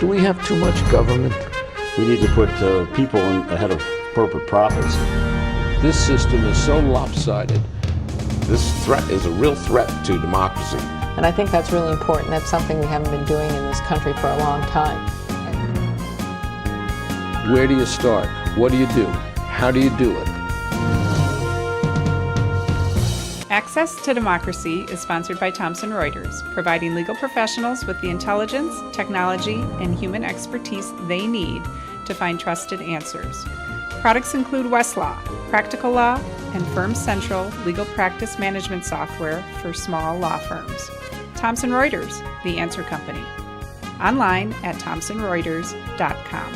Do we have too much government? We need to put people ahead of corporate profits. This system is so lopsided. This threat is a real threat to democracy. And I think that's really important. That's something we haven't been doing in this country for a long time. Where do you start? What do you do? How do you do it? Access to Democracy is sponsored by Thomson Reuters, providing legal professionals with the intelligence, technology, and human expertise they need to find trusted answers. Products include Westlaw, Practical Law, and Firm Central legal practice management software for small law firms. Thomson Reuters, the answer company. Online at thomsonreuters.com.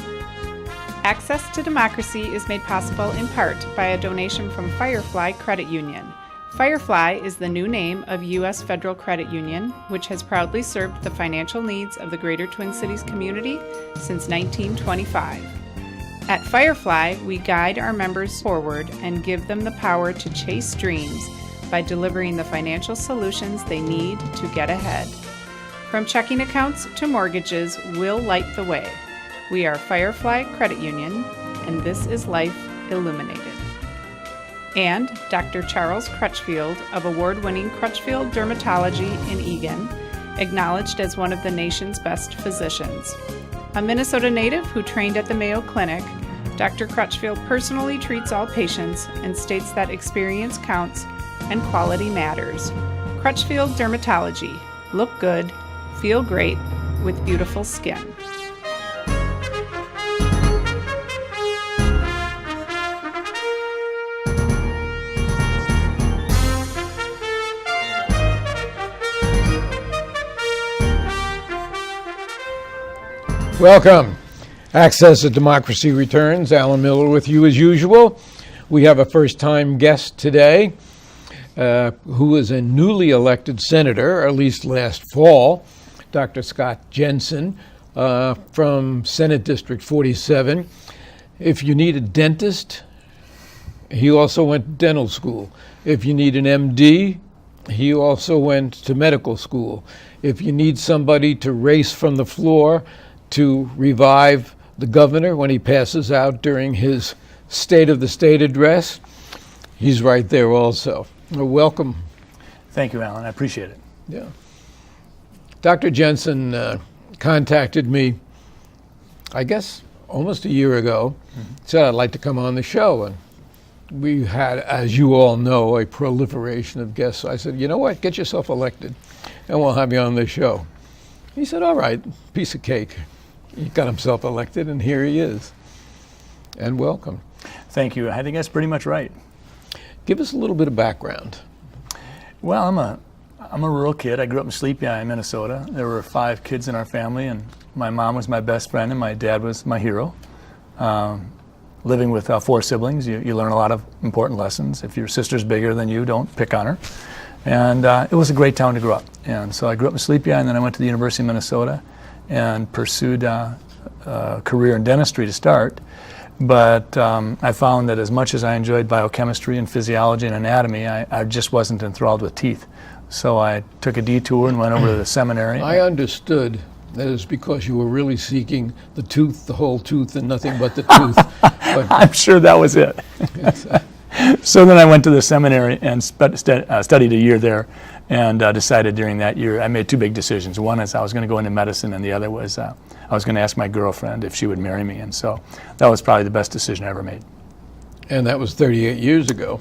Access to Democracy is made possible in part by a donation from Firefly Credit Union. Firefly is the new name of U.S. Federal Credit Union, which has proudly served the financial needs of the Greater Twin Cities community since 1925. At Firefly, we guide our members forward and give them the power to chase dreams by delivering the financial solutions they need to get ahead. From checking accounts to mortgages, we'll light the way. We are Firefly Credit Union, and this is Life Illuminated. And Dr. Charles Crutchfield of award-winning Crutchfield Dermatology in Eagan, acknowledged as one of the nation's best physicians. A Minnesota native who trained at the Mayo Clinic, Dr. Crutchfield personally treats all patients and states that experience counts and quality matters. Crutchfield Dermatology. Look good, feel great, with beautiful skin. Welcome. Access to Democracy returns. Alan Miller with you as usual. We have a first-time guest today who is a newly elected senator, or at least last fall, Dr. Scott Jensen from Senate District 47. If you need a dentist, he also went to dental school. If you need an MD, he also went to medical school. If you need somebody to race from the floor to revive the governor when he passes out during his State of the State address, he's right there also. Welcome. Thank you, Alan. I appreciate it. Yeah. Dr. Jensen contacted me, I guess, almost a year ago, said I'd like to come on the show. And we had, as you all know, a proliferation of guests. So I said, you know what, get yourself elected and we'll have you on the show. He said, all right, piece of cake. He got himself elected, and here he is. And welcome. Thank you. I think that's pretty much right. Give us a little bit of background. Well, I'm a rural kid. I grew up in Sleepy Eye, Minnesota. There were 5 kids in our family, and my mom was my best friend, and my dad was my hero. Living with 4 siblings, you learn a lot of important lessons. If your sister's bigger than you, don't pick on her. And it was a great town to grow up. And so I grew up in Sleepy Eye, and then I went to the University of Minnesota and pursued a career in dentistry to start. But I found that as much as I enjoyed biochemistry and physiology and anatomy, I just wasn't enthralled with teeth. So I took a detour and went over to the seminary. I understood that it's because you were really seeking the tooth, the whole tooth, and nothing but the tooth. But I'm sure that was it. So then I went to the seminary and studied a year there, and decided during that year, I made 2 big decisions. One is I was going to go into medicine, and the other was I was going to ask my girlfriend if she would marry me. And so that was probably the best decision I ever made. And that was 38 years ago.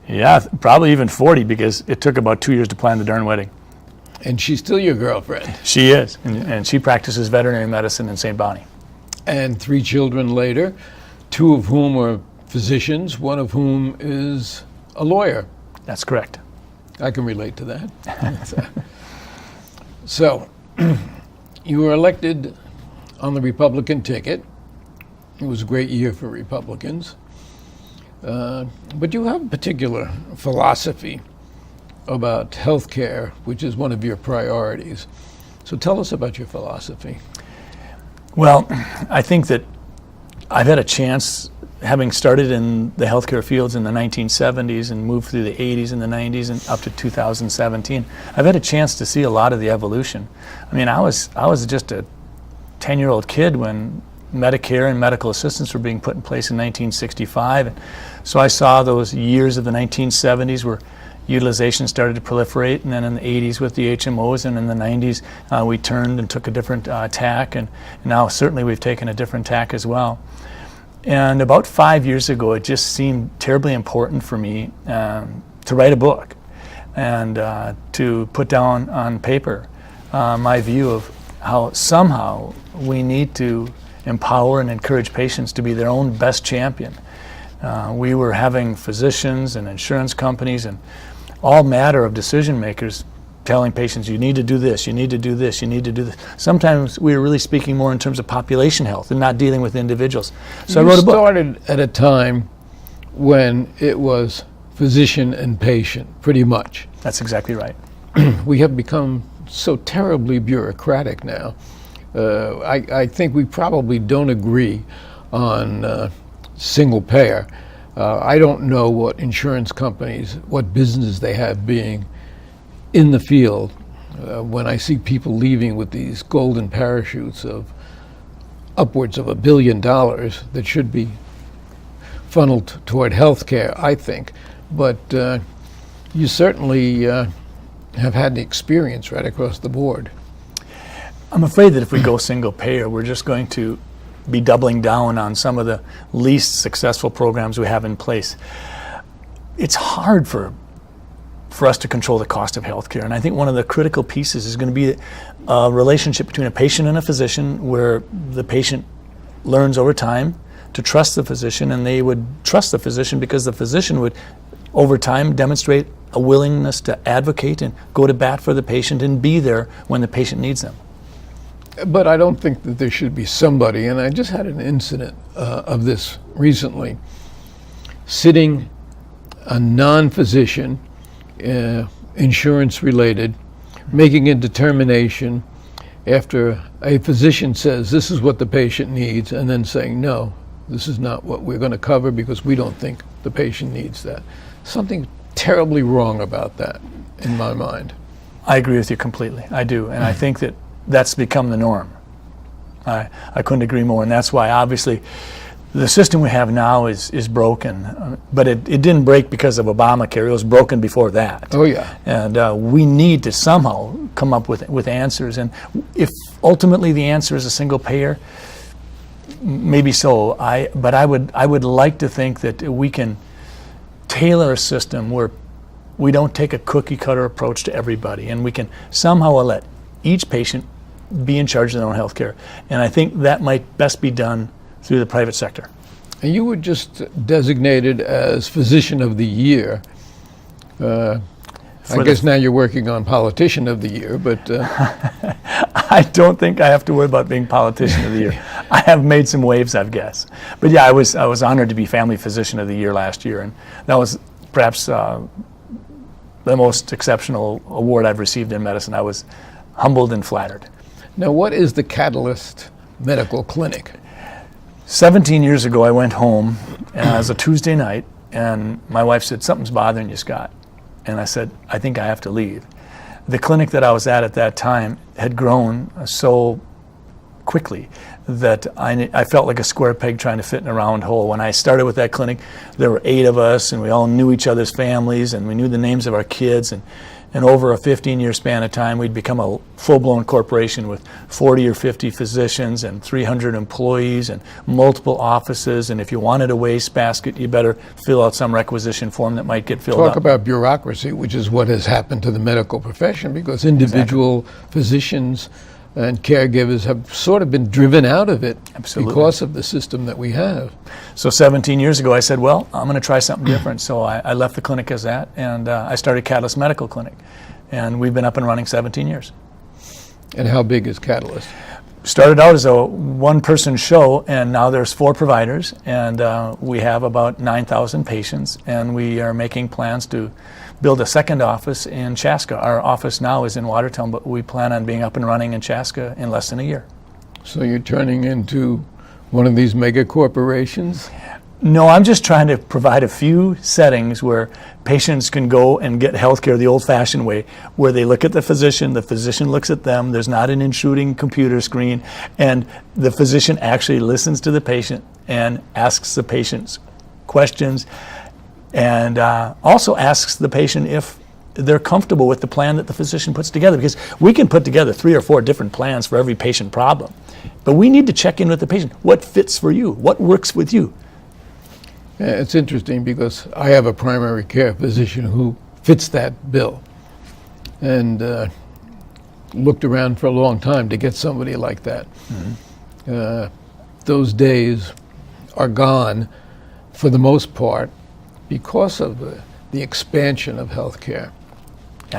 Yeah, probably even 40, because it took about 2 years to plan the darn wedding. And she's still your girlfriend. She is, and she practices veterinary medicine in St. Bonnie. And 3 children later, 2 of whom are physicians, one of whom is a lawyer. That's correct. I can relate to that. So, you were elected on the Republican ticket. It was a great year for Republicans. But you have a particular philosophy about health care, which is one of your priorities. So tell us about your philosophy. Well, I think that I've had a chance, having started in the healthcare fields in the 1970s and moved through the 80s and the 90s and up to 2017, I've had a chance to see a lot of the evolution. I mean, I was just a 10-year-old kid when Medicare and medical assistance were being put in place in 1965. And so I saw those years of the 1970s where utilization started to proliferate, and then in the 80s with the HMOs, and in the 90s we turned and took a different tack, and now certainly we've taken a different tack as well. And about 5 years ago, it just seemed terribly important for me to write a book and to put down on paper my view of how somehow we need to empower and encourage patients to be their own best champion. We were having physicians and insurance companies and all matter of decision makers telling patients, you need to do this, you need to do this, you need to do this. Sometimes we were really speaking more in terms of population health and not dealing with individuals. So I wrote a book. You started at a time when it was physician and patient, pretty much. That's exactly right. We have become so terribly bureaucratic now. I think we probably don't agree on single payer. I don't know what insurance companies, what business they have being in the field when I see people leaving with these golden parachutes of upwards of $1 billion that should be funneled toward healthcare, I think. But you certainly have had the experience right across the board. I'm afraid that if we go single payer, we're just going to be doubling down on some of the least successful programs we have in place. It's hard for us to control the cost of healthcare, and I think one of the critical pieces is going to be a relationship between a patient and a physician, where the patient learns over time to trust the physician, and they would trust the physician because the physician would over time demonstrate a willingness to advocate and go to bat for the patient and be there when the patient needs them. But I don't think that there should be somebody, and I just had an incident of this recently, sitting a non-physician, insurance related, making a determination after a physician says this is what the patient needs, and then saying no, this is not what we're going to cover because we don't think the patient needs that. Something terribly wrong about that in my mind. I agree with you completely. I do, and I think that that's become the norm. I couldn't agree more, and that's why obviously the system we have now is broken, but it didn't break because of Obamacare. It was broken before that. Oh yeah. And we need to somehow come up with answers, and if ultimately the answer is a single payer, maybe so. But I would like to think that we can tailor a system where we don't take a cookie cutter approach to everybody, and we can somehow let each patient be in charge of their own health care. And I think that might best be done through the private sector. And you were just designated as Physician of the Year. I guess now you're working on Politician of the Year, but... I don't think I have to worry about being Politician of the Year. I have made some waves, I guess. But yeah, I was honored to be Family Physician of the Year last year, and that was perhaps the most exceptional award I've received in medicine. I was humbled and flattered. Now, what is the Catalyst Medical Clinic? 17 years ago, I went home, and it was a Tuesday night, and my wife said, "Something's bothering you, Scott." And I said, "I think I have to leave." The clinic that I was at that time had grown so quickly that I felt like a square peg trying to fit in a round hole. When I started with that clinic, there were 8 of us, and we all knew each other's families, and we knew the names of our kids, and over a 15-year span of time, we'd become a full-blown corporation with 40 or 50 physicians and 300 employees and multiple offices. And if you wanted a wastebasket, you better fill out some requisition form that might get filled up. Talk about bureaucracy, which is what has happened to the medical profession, because individual physicians and caregivers have sort of been driven out of it. Absolutely. Because of the system that we have. So 17 years ago, I said, well, I'm going to try something different. So I left the clinic as that, and I started Catalyst Medical Clinic. And we've been up and running 17 years. And how big is Catalyst? Started out as a one-person show, and now there's 4 providers, and we have about 9,000 patients, and we are making plans to build a second office in Chaska. Our office now is in Watertown, but we plan on being up and running in Chaska in less than a year. So you're turning into one of these mega corporations? No, I'm just trying to provide a few settings where patients can go and get health care the old-fashioned way, where they look at the physician looks at them, there's not an intruding computer screen, and the physician actually listens to the patient and asks the patient's questions, and also asks the patient if they're comfortable with the plan that the physician puts together, because we can put together 3 or 4 different plans for every patient problem. But we need to check in with the patient. What fits for you? What works with you? It's interesting because I have a primary care physician who fits that bill, and looked around for a long time to get somebody like that. Those days are gone for the most part because of the expansion of healthcare.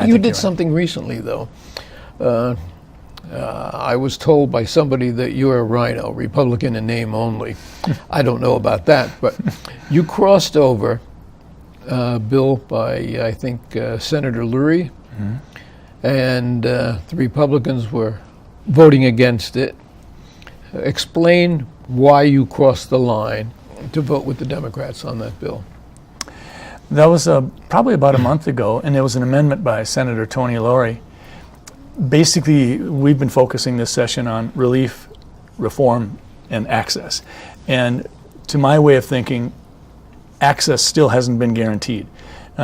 You did something recently, though. I was told by somebody that you're a rhino, Republican in name only. I don't know about that, but you crossed over a bill by, I think, Senator Lurie, and the Republicans were voting against it. Explain why you crossed the line to vote with the Democrats on that bill. That was probably about a month ago, and there was an amendment by Senator Tony Laurie. Basically, we've been focusing this session on relief, reform, and access. And to my way of thinking, access still hasn't been guaranteed.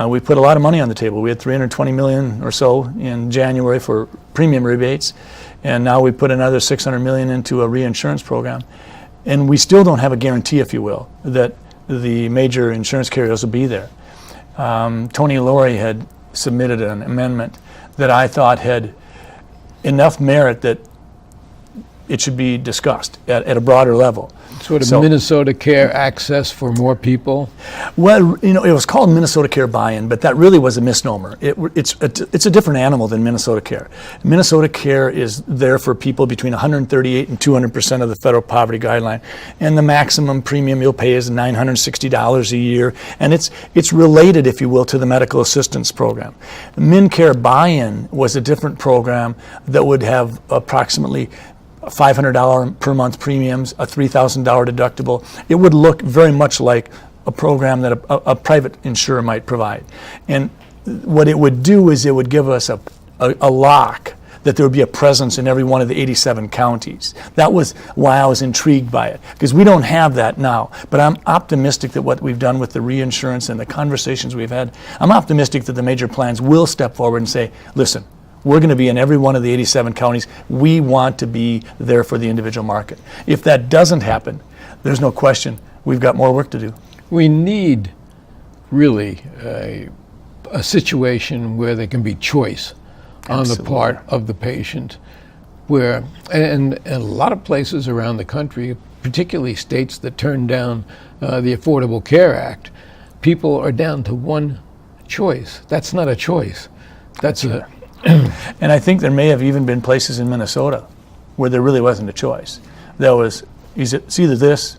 We put a lot of money on the table. We had $320 million or so in January for premium rebates, and now we put another $600 million into a reinsurance program. And we still don't have a guarantee, if you will, that the major insurance carriers will be there. Tony Laurie had submitted an amendment that I thought had enough merit that it should be discussed at a broader level. Sort of Minnesota Care access for more people? Well, you know, it was called Minnesota Care buy-in, but that really was a misnomer. It's a different animal than Minnesota Care. Minnesota Care is there for people between 138 and 200% of the federal poverty guideline, and the maximum premium you'll pay is $960 a year, and it's related, if you will, to the medical assistance program. MinCare buy-in was a different program that would have approximately $500 per month premiums, a $3,000 deductible. It would look very much like a program that a private insurer might provide. And what it would do is it would give us a lock that there would be a presence in every one of the 87 counties. That was why I was intrigued by it, because we don't have that now. But I'm optimistic that what we've done with the reinsurance and the conversations we've had, I'm optimistic that the major plans will step forward and say, listen, we're going to be in every one of the 87 counties. We want to be there for the individual market. If that doesn't happen, there's no question we've got more work to do. We need really a situation where there can be choice on the part of the patient, where, and a lot of places around the country, particularly states that turned down the Affordable Care Act, people are down to one choice. That's not a choice. That's a And I think there may have even been places in Minnesota where there really wasn't a choice. There was, it's either this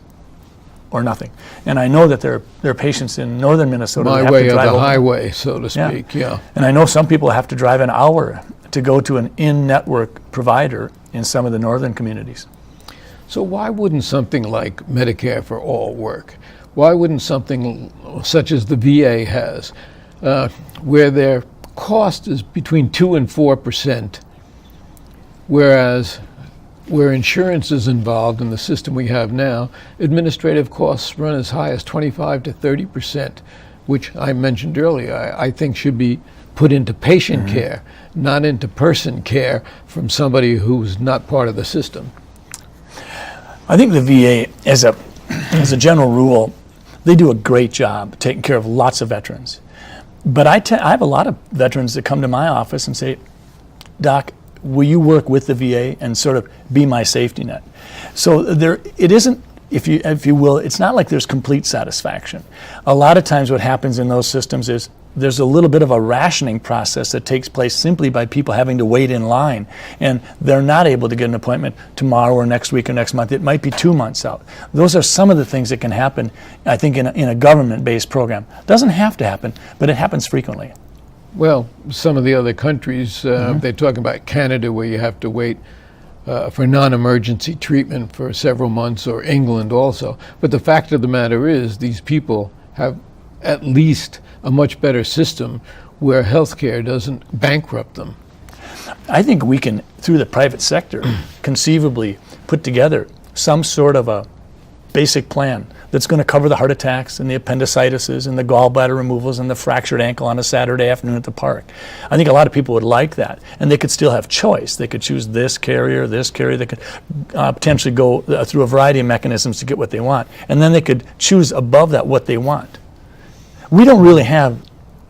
or nothing. And I know that there are patients in northern Minnesota that have to drive my way or the over. highway, so to speak, yeah. And I know some people have to drive an hour to go to an in-network provider in some of the northern communities. So why wouldn't something like Medicare for All work? Why wouldn't something such as the VA has, where their cost is between 2 and 4%, whereas where insurance is involved in the system we have now, administrative costs run as high as 25 to 30%, which I mentioned earlier, I think should be put into patient care, not into person care from somebody who's not part of the system. I think the VA, as a general rule, they do a great job taking care of lots of veterans. But I have a lot of veterans that come to my office and say, Doc, will you work with the VA and sort of be my safety net? So it isn't, if you will, it's not like there's complete satisfaction. A lot of times what happens in those systems is there's a little bit of a rationing process that takes place simply by people having to wait in line, and they're not able to get an appointment tomorrow or next week or next month. It might be 2 months out. Those are some of the things that can happen, I think, in a government-based program. Doesn't have to happen, but it happens frequently. Well, some of the other countries, they're talking about Canada, where you have to wait for non-emergency treatment for several months, or England also. But the fact of the matter is, these people have at least a much better system where healthcare doesn't bankrupt them. I think we can, through the private sector, conceivably put together some sort of a basic plan that's going to cover the heart attacks and the appendicitis and the gallbladder removals and the fractured ankle on a Saturday afternoon at the park. I think a lot of people would like that, and they could still have choice. They could choose this carrier. They could potentially go through a variety of mechanisms to get what they want, and then they could choose above that what they want. We don't really have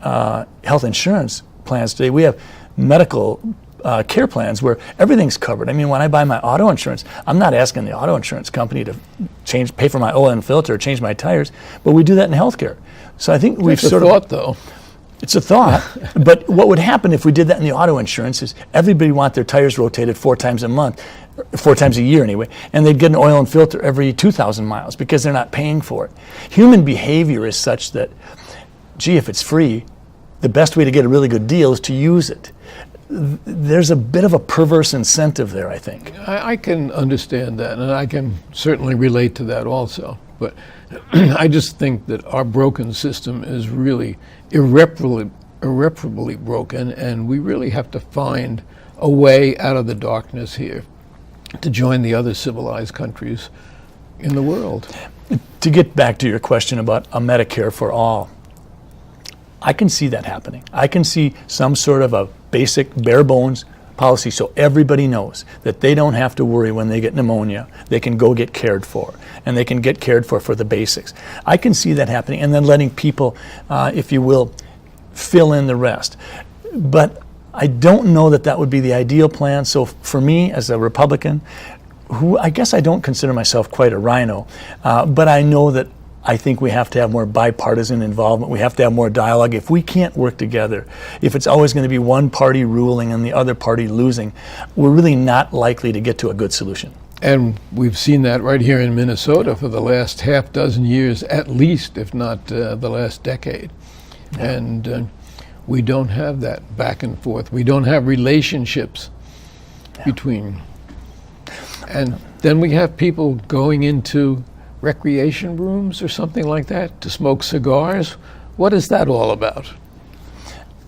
health insurance plans today. We have medical care plans where everything's covered. I mean, when I buy my auto insurance, I'm not asking the auto insurance company to pay for my oil and filter or change my tires, but we do that in healthcare. So I think we've It's a sort thought, of, though. it's a thought, but what would happen if we did that in the auto insurance is everybody want their tires rotated 4 times a year anyway, and they'd get an oil and filter every 2,000 miles because they're not paying for it. Human behavior is such that, gee, if it's free, the best way to get a really good deal is to use it. There's a bit of a perverse incentive there, I think. I can understand that, and I can certainly relate to that also. But I just think that our broken system is really irreparably broken, and we really have to find a way out of the darkness here to join the other civilized countries in the world. To get back to your question about a Medicare for all, I can see that happening. I can see some sort of a basic, bare bones policy so everybody knows that they don't have to worry when they get pneumonia. They can go get cared for, and they can get cared for the basics. I can see that happening, and then letting people, if you will, fill in the rest. But I don't know that that would be the ideal plan. So for me, as a Republican, who I guess I don't consider myself quite a rhino, but I know that I think we have to have more bipartisan involvement. We have to have more dialogue. If we can't work together, if it's always going to be one party ruling and the other party losing, we're really not likely to get to a good solution. And we've seen that right here in Minnesota for the last half dozen years, at least, if not the last decade. Yeah. And we don't have that back and forth. We don't have relationships between. And then we have people going into recreation rooms or something like that to smoke cigars. What is that all about?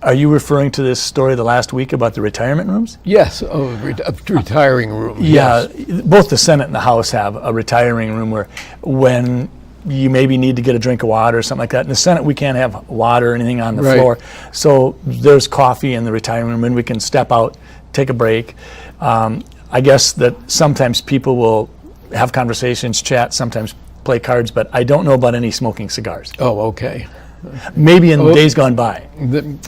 Are you referring to this story the last week about the retirement rooms? Yes, retiring rooms. Yeah, yes. Both the Senate and the House have a retiring room where when you maybe need to get a drink of water or something like that. In the Senate, we can't have water or anything on the floor. So there's coffee in the retiring room and we can step out, take a break. I guess that sometimes people will have conversations, chat, sometimes play cards, but I don't know about any smoking cigars. Oh, okay. Maybe in days gone by.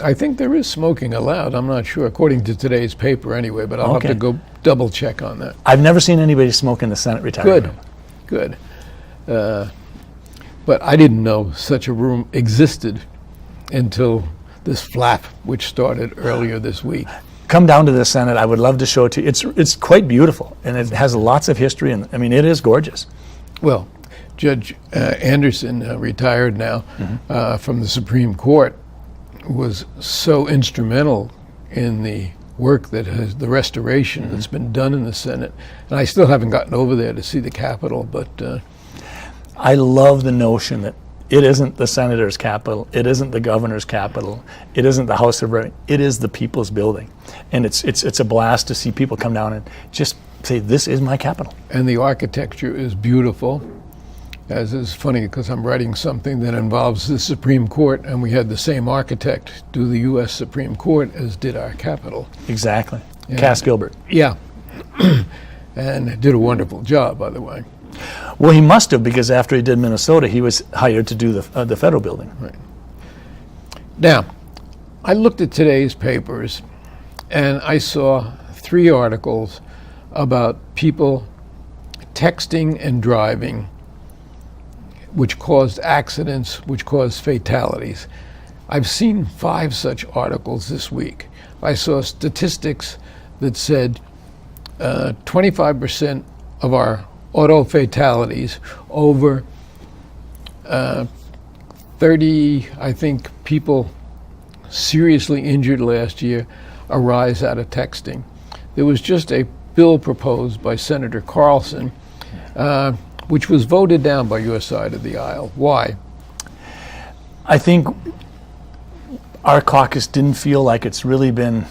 I think there is smoking allowed. I'm not sure, according to today's paper anyway, but I'll have to go double check on that. I've never seen anybody smoke in the Senate retirement room. Good. But I didn't know such a room existed until this flap, which started earlier this week. Come down to the Senate. I would love to show it to you. It's quite beautiful, and it has lots of history, and I mean, it is gorgeous. Well, Judge Anderson, retired now from the Supreme Court, was so instrumental in the work that has the restoration that's been done in the Senate. And I still haven't gotten over there to see the Capitol, but I love the notion that it isn't the senator's capital, it isn't the governor's capital, it isn't the House of Representatives, it is the people's building. And it's a blast to see people come down and just say, this is my capital. And the architecture is beautiful. As is funny because I'm writing something that involves the Supreme Court, and we had the same architect do the U.S. Supreme Court as did our Capitol. Exactly. Cass Gilbert. Yeah. And did a wonderful job, by the way. Well, he must have, because after he did Minnesota, he was hired to do the federal building. Right. Now, I looked at today's papers, and I saw 3 articles about people texting and driving, which caused accidents, which caused fatalities. I've seen 5 such articles this week. I saw statistics that said 25% of our auto fatalities, over 30, I think, people seriously injured last year arise out of texting. There was just a bill proposed by Senator Carlson, which was voted down by your side of the aisle. Why? I think our caucus didn't feel like it's really been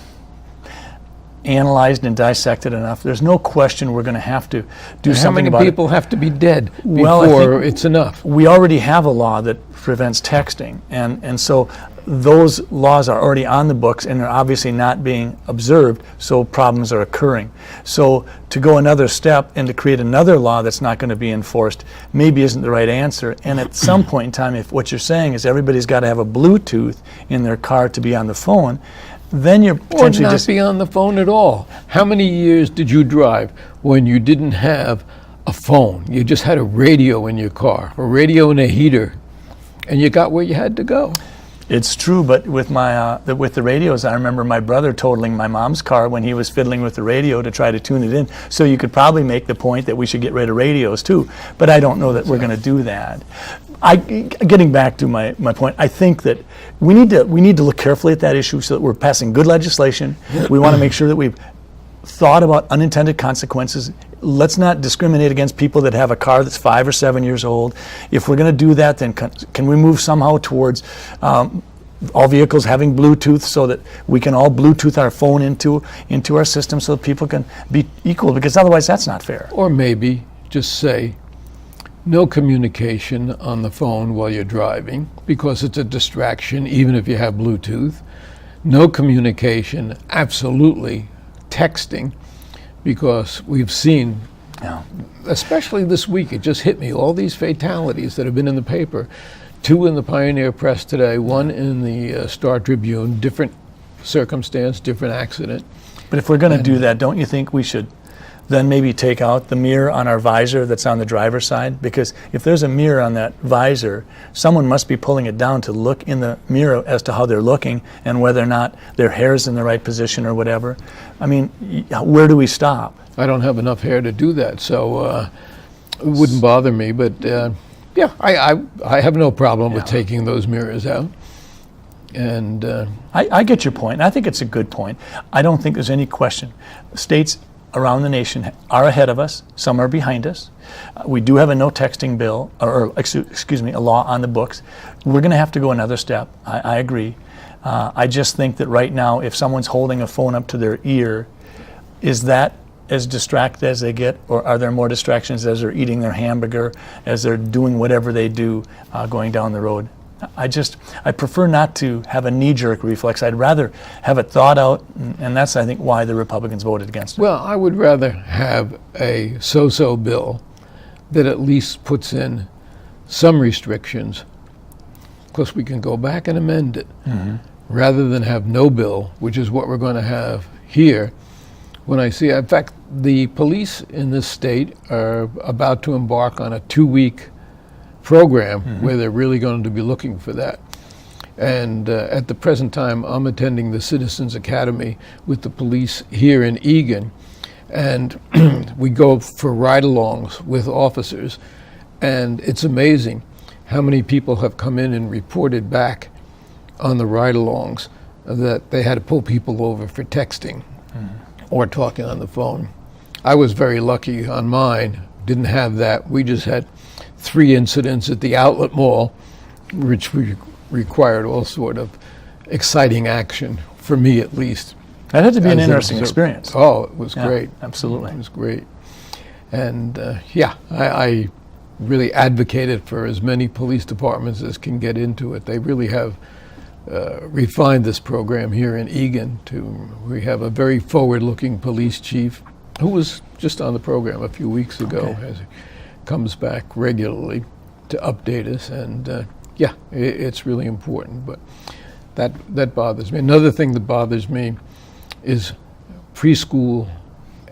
analyzed and dissected enough. There's no question we're going to have to do How something many about people have to be dead Well, I before think it's enough? We already have a law that prevents texting, and so those laws are already on the books, and they're obviously not being observed, so problems are occurring. So to go another step and to create another law that's not going to be enforced maybe isn't the right answer. And at some point in time, if what you're saying is everybody's got to have a Bluetooth in their car to be on the phone, then you're Or potentially not just be on the phone at all. How many years did you drive when you didn't have a phone? You just had a radio in your car, a radio and a heater, and you got where you had to go. It's true, but with with the radios, I remember my brother totaling my mom's car when he was fiddling with the radio to try to tune it in. So you could probably make the point that we should get rid of radios too, but I don't know that we're going to do that. Getting back to my point, I think that we need to look carefully at that issue so that we're passing good legislation. We want to make sure that we've thought about unintended consequences. Let's not discriminate against people that have a car that's 5 or 7 years old. If we're going to do that, then can we move somehow towards all vehicles having Bluetooth so that we can all Bluetooth our phone into our system so that people can be equal? Because otherwise that's not fair. Or maybe just say, no communication on the phone while you're driving because it's a distraction, even if you have Bluetooth. No communication, absolutely texting, because we've seen, especially this week, it just hit me, all these fatalities that have been in the paper. 2 in the Pioneer Press today, 1 in the Star Tribune, different circumstance, different accident. But if we're going to do that, don't you think we should then maybe take out the mirror on our visor that's on the driver's side? Because if there's a mirror on that visor, someone must be pulling it down to look in the mirror as to how they're looking and whether or not their hair's in the right position or whatever. I mean, where do we stop? I don't have enough hair to do that, so it wouldn't bother me. But yeah, I have no problem with taking those mirrors out. And I get your point, and I think it's a good point. I don't think there's any question. States around the nation are ahead of us. Some are behind us. We do have a no texting bill, or excuse me, a law on the books. We're going to have to go another step. I agree. I just think that right now, if someone's holding a phone up to their ear, is that as distracted as they get, or are there more distractions as they're eating their hamburger, as they're doing whatever they do going down the road? I prefer not to have a knee-jerk reflex. I'd rather have it thought out, and that's, I think, why the Republicans voted against it. well, I would rather have a so-so bill that at least puts in some restrictions, because we can go back and amend it, rather than have no bill, which is what we're going to have here. When I see, in fact, the police in this state are about to embark on a 2-week program where they're really going to be looking for that. And at the present time, I'm attending the Citizens Academy with the police here in Eagan, and we go for ride-alongs with officers, and it's amazing how many people have come in and reported back on the ride-alongs that they had to pull people over for texting or talking on the phone. I was very lucky on mine, didn't have that. We just had 3 incidents at the outlet mall, which required all sort of exciting action, for me at least. That had to be an As interesting observer. experience. Oh, it was Yeah, great. absolutely. It was great. And I really advocated for as many police departments as can get into it. They really have refined this program here in Eagan. We have a very forward-looking police chief who was just on the program a few weeks ago. Okay. As he comes back regularly to update us, and it's really important. But that bothers me. Another thing that bothers me is preschool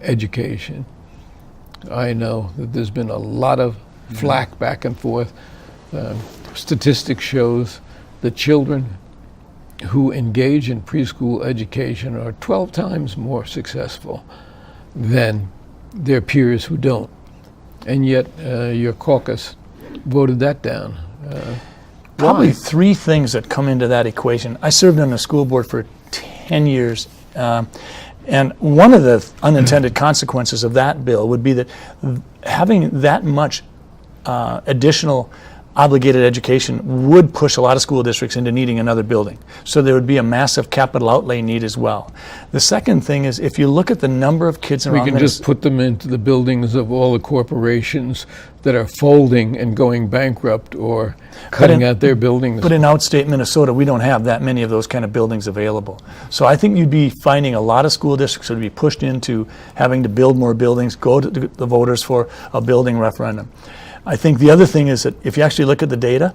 education. I know that there's been a lot of flack back and forth. Statistics shows that children who engage in preschool education are 12 times more successful than their peers who don't. And yet your caucus voted that down. Probably Why? 3 things that come into that equation. I served on the school board for 10 years, And one of the unintended consequences of that bill would be that having that much additional obligated education would push a lot of school districts into needing another building. So there would be a massive capital outlay need as well. The second thing is, if you look at the number of kids around We can just put them into the buildings of all the corporations that are folding and going bankrupt or cutting out their buildings. But in outstate Minnesota, we don't have that many of those kind of buildings available. So I think you'd be finding a lot of school districts would be pushed into having to build more buildings, go to the voters for a building referendum. I think the other thing is that if you actually look at the data,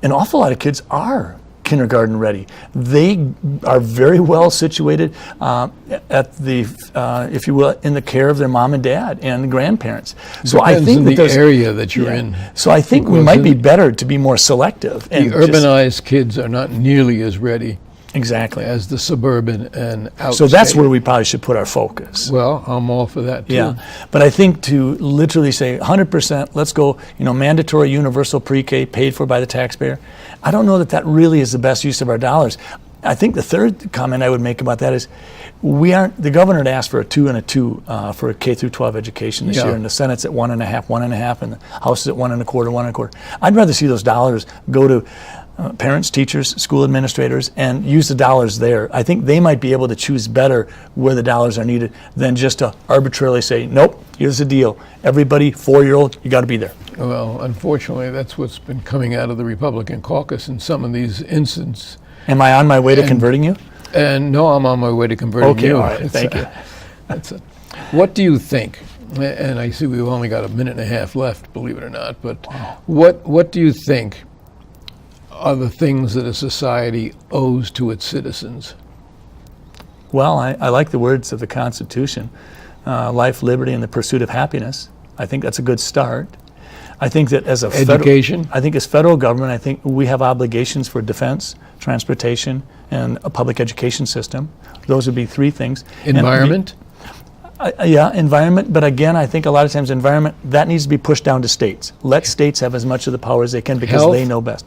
an awful lot of kids are kindergarten ready. They are very well situated at the, if you will, in the care of their mom and dad and grandparents. So I Depends think on that the there's area that you're in. So I think we Because might be better to be more selective. The And just- urbanized kids are not nearly as ready exactly. as the suburban and outstate. So that's where we probably should put our focus. Well, I'm all for that too. Yeah, but I think to literally say 100%, let's go, mandatory universal pre-K paid for by the taxpayer, I don't know that that really is the best use of our dollars. I think the third comment I would make about that is the governor had asked for a 2 and a 2 for a K through 12 education this Yeah. year, and the Senate's at 1.5, and the House is at 1 1/4. I'd rather see those dollars go to parents, teachers, school administrators, and use the dollars there. I think they might be able to choose better where the dollars are needed than just to arbitrarily say, nope, here's the deal. Everybody, 4-year-old, you got to be there. Well, unfortunately, that's what's been coming out of the Republican caucus in some of these instances. Am I on my way to converting you? And no, I'm on my way to converting Okay, you. all right, thank you. What do you think? And I see we've only got a minute and a half left, believe it or not. But what do you think are the things that a society owes to its citizens? Well, I like the words of the Constitution, life, liberty, and the pursuit of happiness. I think that's a good start. I think that as a Education? I think as federal government, I think we have obligations for defense, transportation, and a public education system. Those would be 3 things. And Environment? yeah, environment, but again, I think a lot of times environment, that needs to be pushed down to states. Let states have as much of the power as they can because Health? they know best.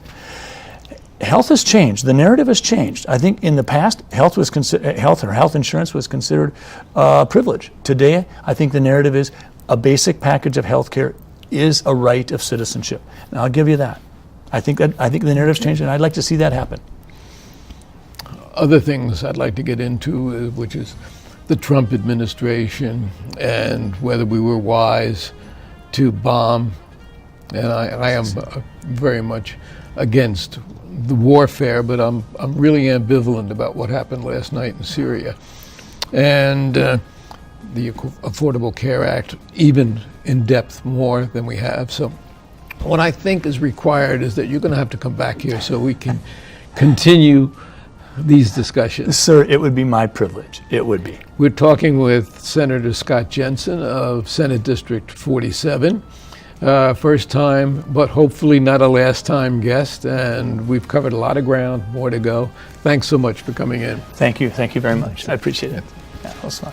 Health has changed. The narrative has changed. I think in the past, health or health insurance was considered a privilege. Today, I think the narrative is a basic package of health care is a right of citizenship. And I'll give you that. I think the narrative's changed, and I'd like to see that happen. Other things I'd like to get into, which is the Trump administration and whether we were wise to bomb. And I am very much against the warfare, but I'm really ambivalent about what happened last night in Syria. And the Affordable Care Act, even in depth more than we have. So what I think is required is that you're going to have to come back here so we can continue these discussions. Sir, it would be my privilege. It would be. We're talking with Senator Scott Jensen of Senate District 47. First time, but hopefully not a last time guest, and we've covered a lot of ground, more to go. Thanks so much for coming in. Thank you. Thank you very much. I appreciate it. Yeah, that was fun.